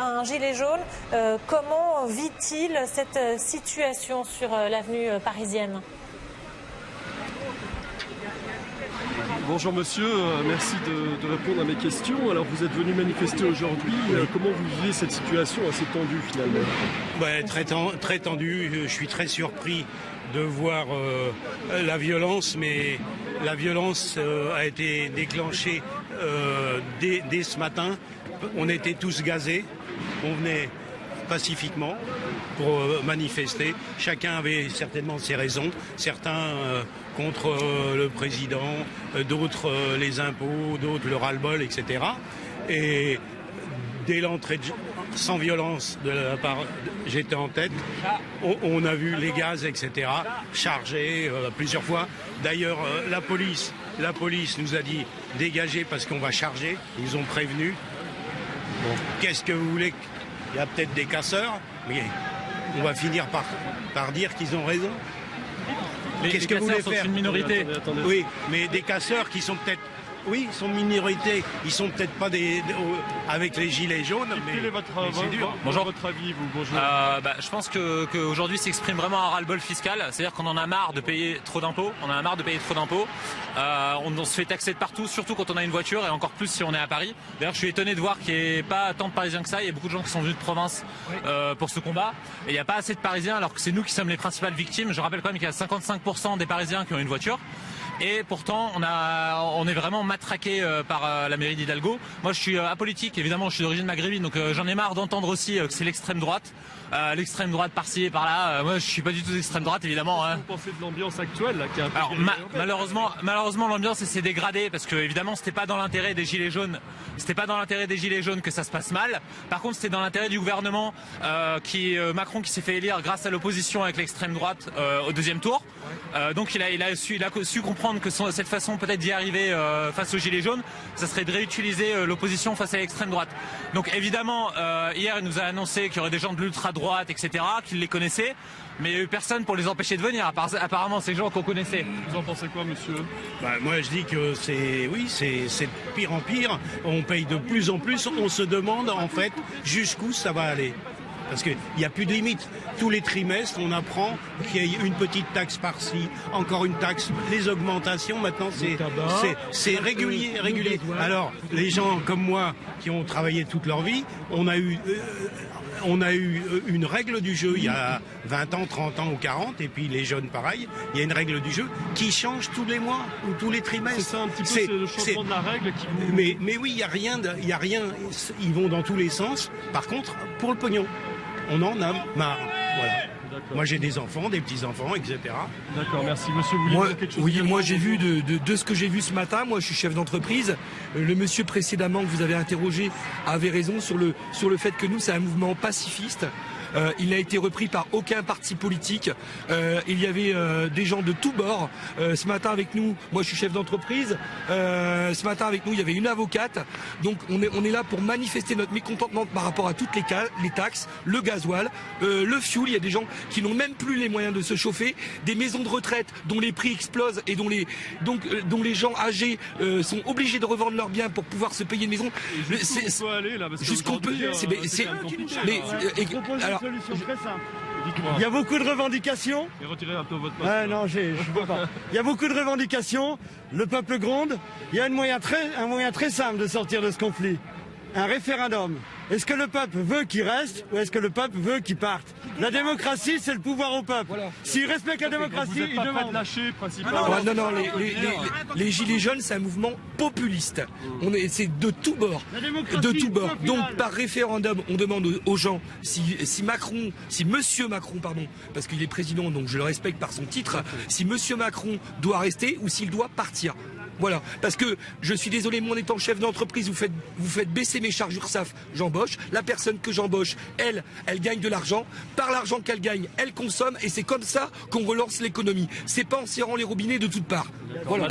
un gilet jaune. Comment vit-il cette situation sur l'avenue parisienne ? Bonjour monsieur, merci de répondre à mes questions. Alors vous êtes venu manifester aujourd'hui, comment vous vivez cette situation assez tendue finalement ? Ouais, très tendu, je suis très surpris de voir la violence, mais la violence a été déclenchée dès ce matin. On était tous gazés, on venait pacifiquement pour manifester. Chacun avait certainement ses raisons, certains contre le président, d'autres les impôts, d'autres le ras-le-bol, etc. Et dès l'entrée sans violence de la part, j'étais en tête, on a vu les gaz, etc. chargés plusieurs fois. D'ailleurs, la police nous a dit dégagez parce qu'on va charger, ils ont prévenu. Bon, qu'est-ce que vous voulez ? Il y a peut-être des casseurs, mais on va finir par dire qu'ils ont raison. Qu'est-ce que vous voulez faire ? Sont une minorité. Attendez. Oui, mais des casseurs qui sont peut-être... Oui, ils sont minorité. Ils sont peut-être pas avec les gilets jaunes, mais Quel est votre avis, vous ? Bonjour. Je pense qu'aujourd'hui s'exprime vraiment un ras-le-bol fiscal. C'est-à-dire qu'on en a marre de payer trop d'impôts. On se fait taxer de partout, surtout quand on a une voiture, et encore plus si on est à Paris. D'ailleurs, je suis étonné de voir qu'il n'y ait pas tant de Parisiens que ça. Il y a beaucoup de gens qui sont venus de province pour ce combat. Et il n'y a pas assez de Parisiens, alors que c'est nous qui sommes les principales victimes. Je rappelle quand même qu'il y a 55% des Parisiens qui ont une voiture. Et pourtant, on est vraiment matraqué par la mairie d'Hidalgo. Moi, je suis apolitique, évidemment, je suis d'origine maghrébine, donc j'en ai marre d'entendre aussi que c'est l'extrême droite. L'extrême droite par-ci et par-là. Moi, je suis pas du tout d'extrême droite, évidemment. Qu'est-ce que vous pensez de l'ambiance actuelle là, qui est un peu malheureusement, l'ambiance s'est dégradée parce que évidemment, c'était pas dans l'intérêt des gilets jaunes. C'était pas dans l'intérêt des gilets jaunes que ça se passe mal. Par contre, c'était dans l'intérêt du gouvernement Macron qui s'est fait élire grâce à l'opposition avec l'extrême droite au deuxième tour. Donc, il a su comprendre que cette façon peut-être d'y arriver face aux gilets jaunes, ça serait de réutiliser l'opposition face à l'extrême droite. Donc, évidemment, hier, il nous a annoncé qu'il y aurait des gens de l'ultra-droite, etc., qu'il les connaissait, mais il n'y a eu personne pour les empêcher de venir, apparemment ces gens qu'on connaissait. Vous en pensez quoi, monsieur ? Moi, je dis que c'est de pire en pire. On paye de plus en plus. On se demande, en fait, jusqu'où ça va aller. Parce qu'il n'y a plus de limite. Tous les trimestres, on apprend qu'il y a une petite taxe par-ci, encore une taxe. Les augmentations, maintenant, c'est régulier. Alors, les gens comme moi, qui ont travaillé toute leur vie, on a eu une règle du jeu il y a 20 ans, 30 ans ou 40, et puis les jeunes pareil, il y a une règle du jeu qui change tous les mois ou tous les trimestres. C'est ça un petit peu, c'est le changement de la règle qui vous... Mais oui, il y a rien, ils vont dans tous les sens. Par contre, pour le pognon, on en a marre. Voilà. Moi j'ai des enfants, des petits-enfants, etc. D'accord, merci. Monsieur, vous voulez dire quelque chose ? Oui, moi j'ai vu de ce que j'ai vu ce matin, moi je suis chef d'entreprise. Le monsieur précédemment que vous avez interrogé avait raison sur le fait que nous c'est un mouvement pacifiste. Il n'a été repris par aucun parti politique. Il y avait des gens de tous bords. Ce matin avec nous, moi je suis chef d'entreprise. Ce matin avec nous, il y avait une avocate. Donc on est là pour manifester notre mécontentement par rapport à toutes les taxes, le gasoil, le fioul. Il y a des gens qui n'ont même plus les moyens de se chauffer, des maisons de retraite dont les prix explosent et dont les gens âgés sont obligés de revendre leurs biens pour pouvoir se payer une maison. Jusqu'où peut. Alors, solution très simple. Il y a beaucoup de revendications. Et retirez un peu votre poste. Non, je peux pas. Il y a beaucoup de revendications. Le peuple gronde. Il y a un moyen très simple de sortir de ce conflit. Un référendum. Est-ce que le peuple veut qu'il reste ou est-ce que le peuple veut qu'il parte ? La démocratie, c'est le pouvoir au peuple. Voilà. S'il respecte la démocratie, il demande. Lâcher, principalement. Non, les Gilets jaunes, c'est un mouvement populiste. C'est de tous bords. De tous bords. Donc, par référendum, on demande aux gens si Monsieur Macron, parce qu'il est président, donc je le respecte par son titre, si Monsieur Macron doit rester ou s'il doit partir. Voilà, parce que je suis désolé, moi en étant chef d'entreprise, vous faites baisser mes charges URSSAF, j'embauche. La personne que j'embauche, elle gagne de l'argent. Par l'argent qu'elle gagne, elle consomme, et c'est comme ça qu'on relance l'économie. C'est pas en serrant les robinets de toutes parts. Voilà.